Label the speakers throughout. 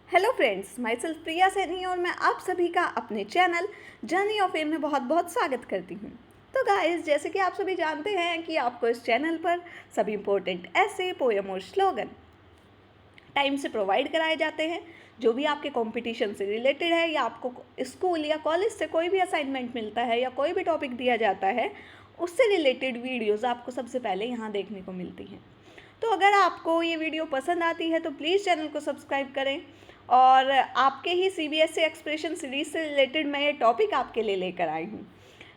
Speaker 1: Hello friends, my self प्रिया सैनी और मैं आप सभी का अपने चैनल जर्नी ऑफ एम में बहुत बहुत स्वागत करती हूँ। तो गाइस, जैसे कि आप सभी जानते हैं कि आपको इस चैनल पर सभी इम्पोर्टेंट ऐसे पोएम और स्लोगन टाइम से प्रोवाइड कराए जाते हैं। जो भी आपके कंपटीशन से रिलेटेड है या आपको स्कूल या कॉलेज से कोई भी असाइनमेंट मिलता है या कोई भी टॉपिक दिया जाता है, उससे रिलेटेड वीडियोज़ आपको सबसे पहले यहाँ देखने को मिलती हैं। तो अगर आपको ये वीडियो पसंद आती है तो प्लीज़ चैनल को सब्सक्राइब करें। और आपके ही CBSE एक्सप्रेशन सीरीज से रिलेटेड मैं ये टॉपिक आपके लिए लेकर आई हूँ।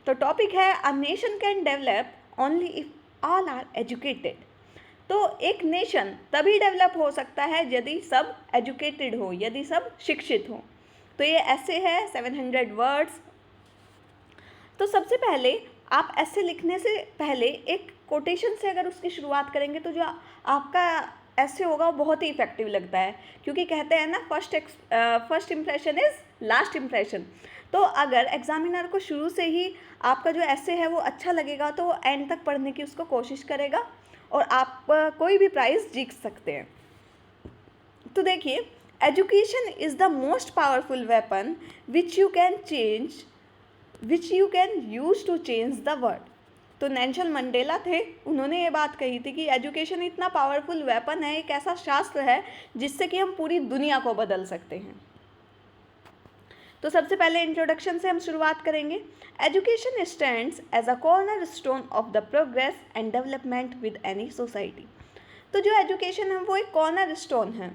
Speaker 1: तो टॉपिक है a nation can develop only if all are educated. तो एक नेशन तभी डेवलप हो सकता है यदि सब एजुकेटेड हो, यदि सब शिक्षित हो। तो ये ऐसे है 700 वर्ड्स। तो सबसे पहले आप ऐसे लिखने से पहले एक कोटेशन से अगर उसकी शुरुआत करेंगे तो जो आपका ऐसे होगा वो बहुत ही इफेक्टिव लगता है, क्योंकि कहते हैं ना, first impression is last impression. तो अगर एग्जामिनर को शुरू से ही आपका जो ऐसे है वो अच्छा लगेगा तो वो एंड तक पढ़ने की उसको कोशिश करेगा और आप कोई भी प्राइज़ जीत सकते हैं। तो देखिए, education is the most powerful weapon which you can use to change the world. तो नेल्सन मंडेला थे, उन्होंने ये बात कही थी कि एजुकेशन इतना पावरफुल वेपन है, एक ऐसा शास्त्र है जिससे कि हम पूरी दुनिया को बदल सकते हैं। तो सबसे पहले इंट्रोडक्शन से हम शुरुआत करेंगे। Education stands as a corner stone of the progress and development with any society. तो जो एजुकेशन है वो एक कॉर्नर स्टोन है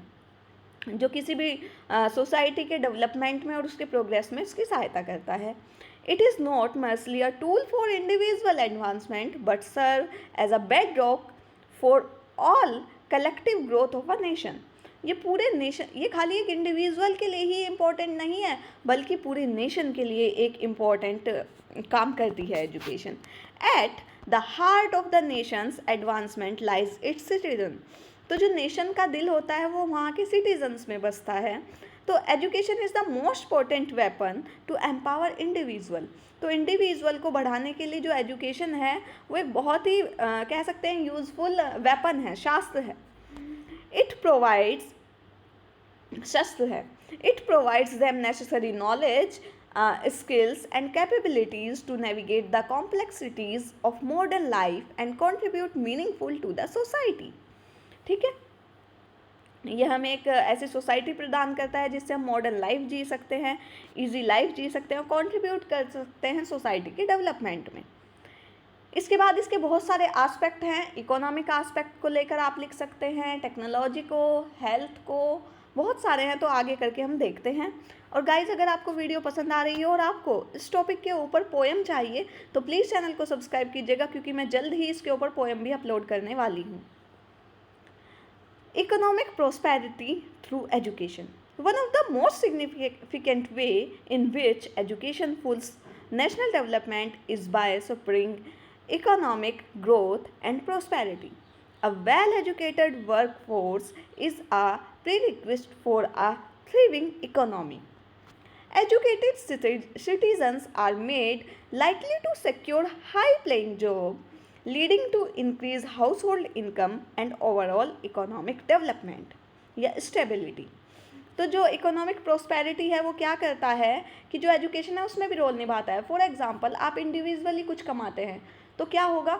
Speaker 1: जो किसी भी सोसाइटी के डेवलपमेंट में और उसके प्रोग्रेस में उसकी सहायता करता है। It is not merely a tool for individual advancement but serve as a bedrock for all collective growth of a nation. ये पूरे नेशन, ये खाली एक इंडिविजुअल के लिए ही इम्पोर्टेंट नहीं है, बल्कि पूरे नेशन के लिए एक इम्पॉर्टेंट काम करती है education. At the heart of the Nations advancement lies it's citizen. तो जो नेशन का दिल होता है वो वहाँ के सिटीजन्स में बसता है। तो education is the most important weapon to empower individual. तो इंडिविजुअल को बढ़ाने के लिए जो एजुकेशन है वो एक बहुत ही कह सकते हैं यूजफुल वेपन है, शास्त्र है। इट प्रोवाइड्स शस्त्र है। It provides them necessary knowledge, skills and capabilities to navigate the complexities of modern life and contribute meaningful to the society। ठीक है, यह हमें एक ऐसी सोसाइटी प्रदान करता है जिससे हम मॉडर्न लाइफ जी सकते हैं, इजी लाइफ जी सकते हैं और कंट्रीब्यूट कर सकते हैं सोसाइटी के डेवलपमेंट में। इसके बाद इसके बहुत सारे एस्पेक्ट हैं। इकोनॉमिक एस्पेक्ट को लेकर आप लिख सकते हैं, टेक्नोलॉजी को, हेल्थ को, बहुत सारे हैं, तो आगे करके हम देखते हैं। और गाइज, अगर आपको वीडियो पसंद आ रही है और आपको इस टॉपिक के ऊपर पोएम चाहिए तो प्लीज़ चैनल को सब्सक्राइब कीजिएगा, क्योंकि मैं जल्द ही इसके ऊपर पोएम भी अपलोड करने वाली हूँ। Economic prosperity through education. One of the most significant way in which education fuels national development is by spurring economic growth and prosperity. A well-educated workforce is a prerequisite for a thriving economy. Educated citizens are made likely to secure high-paying jobs, leading to increased household income and overall economic development या stability। तो जो economic prosperity है वो क्या करता है कि जो एजुकेशन है उसमें भी रोल निभाता है। फॉर एग्जांपल, आप इंडिविजुअली कुछ कमाते हैं तो क्या होगा,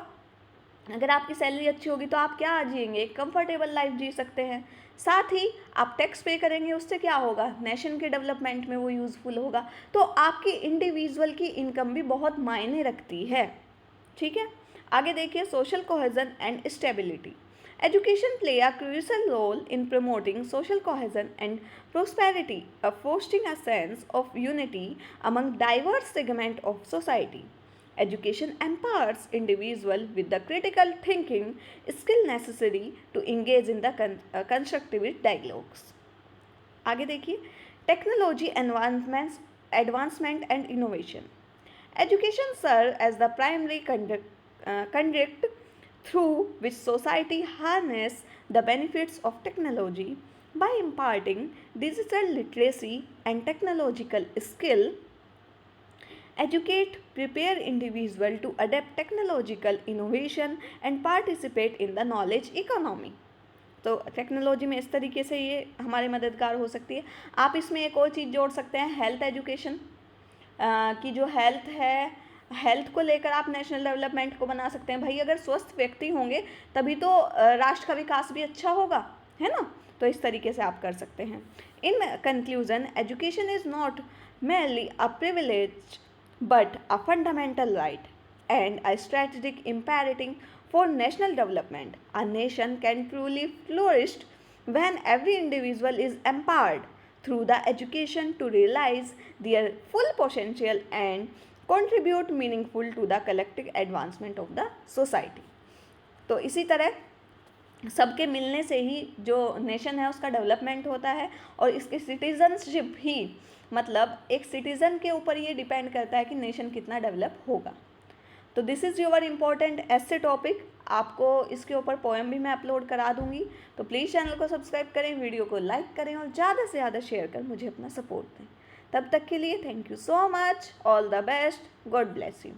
Speaker 1: अगर आपकी सैलरी अच्छी होगी तो आप क्या जिएंगे, कंफर्टेबल लाइफ जी सकते हैं। साथ ही आप टैक्स पे करेंगे, उससे क्या होगा, नेशन के डेवलपमेंट में वो यूज़फुल होगा। तो आपकी इंडिविजुअल की इनकम भी बहुत मायने रखती है। ठीक है, आगे देखिए, social cohesion and stability. Education play a crucial role in promoting social cohesion and prosperity, fostering a sense of unity among diverse segments of society. Education empowers individual with the critical thinking skill necessary to engage in the constructive dialogues। आगे देखिए, technology advancement and innovation. Education serves as the primary conduct through which society harness the benefits of technology by imparting digital literacy and technological skill. Prepare individual to adapt technological innovation and participate in the knowledge economy। तो technology में इस तरीके से ये हमारे मददगार हो सकती है। आप इसमें एक और चीज़ जोड़ सकते हैं, हेल्थ एजुकेशन की जो हेल्थ है, हेल्थ को लेकर आप नेशनल डेवलपमेंट को बना सकते हैं। भाई अगर स्वस्थ व्यक्ति होंगे तभी तो राष्ट्र का विकास भी अच्छा होगा, है ना। तो इस तरीके से आप कर सकते हैं। In conclusion, education is not merely a privilege but a fundamental right and a strategic imperative for national development. A nation can truly flourish when every individual is empowered through the education to realize their full potential and contribute meaningful to the collective advancement of the society. तो इसी तरह सबके मिलने से ही जो nation है उसका development होता है, और इसकी सिटीजनशिप ही, मतलब एक सिटीज़न के ऊपर ये डिपेंड करता है कि नेशन कितना डेवलप होगा। तो this is your important essay topic. आपको इसके ऊपर पोएम भी मैं अपलोड करा दूंगी, तो प्लीज़ चैनल को सब्सक्राइब करें, वीडियो को लाइक करें और ज़्यादा से ज़्यादा शेयर कर मुझे अपना सपोर्ट दें। तब तक के लिए thank you so much, all the best, God bless you.